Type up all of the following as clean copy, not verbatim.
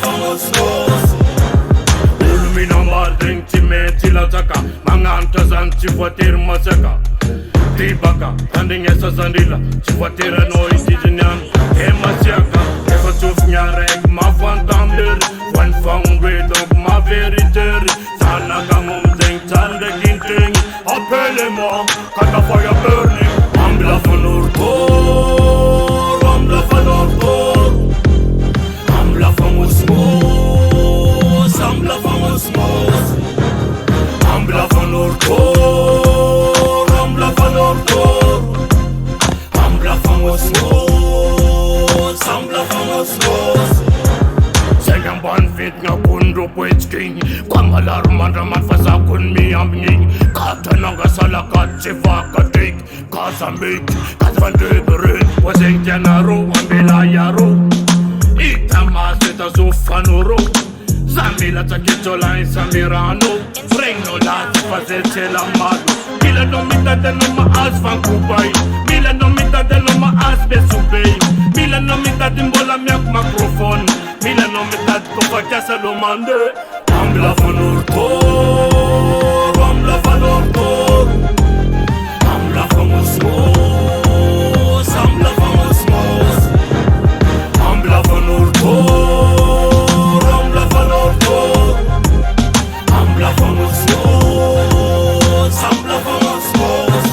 vamos nos Ulumina maldring timeti la taka Manganta zanti voitir masaka Tibaka, handing essa zandila Ci voitira noi tijinyan Emasiaka, eva tufnyarek ma fantamdir Wan fangwe donc ma vérité Sana kamum zeng tande ginting Appelez-moi, quand la fire burning Ambla van orkor, ambla van orkor Ambla van osmos, ambla van osmos Ambla van orkor, ambla van orkor Ambla van osmos, ambla van osmos Sayang ban fit nga kundo poets king Kwang alarman raman fasa kun mi amning Kata nanga salakat si vakatik Kasambik, kasvan döberin Waseng janaro, ambela yaro Itamas ita zufanuro Samila takitolai samirano Frengo lati fazete la mado Mila no mita de no maas van kubay Mila no mita de no maas besubay Mila no mita de mbola miak microphone Mila no mita de kofa kasa lo mande Ambla van orkor, ambla van orkor Ambla van osmos, ambla van osmos Ambla van orkor, ambla van orkor Ambla van osmos, ambla van osmos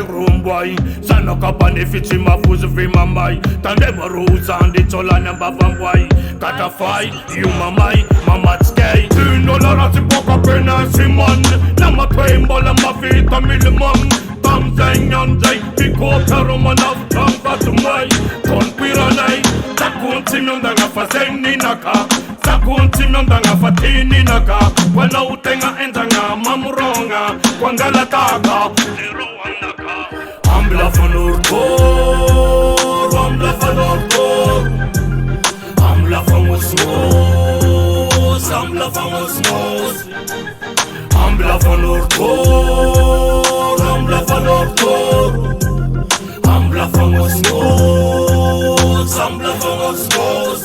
Rumboy Sana ka benefiti mafuzi vimamai Tande maruza andi tola namba vambwai Kata fai, you mamai, mamatskei Tuno la rati poka pena simon Nama pay mbola mavita milimam Tam zeng yanzay, piko taro manaf tam fatumay Ton piranay, takunti myondanga faseng ninaka Takunti myondanga fatini naka Wana utenga endanga mamuronga Kwangala taka, zero andaka Ambla van orkor, ambla van orkor Ambla van osmos, ambla van osmos Ambla van orkor, ambla van orkor Ambla van osmos, ambla van osmos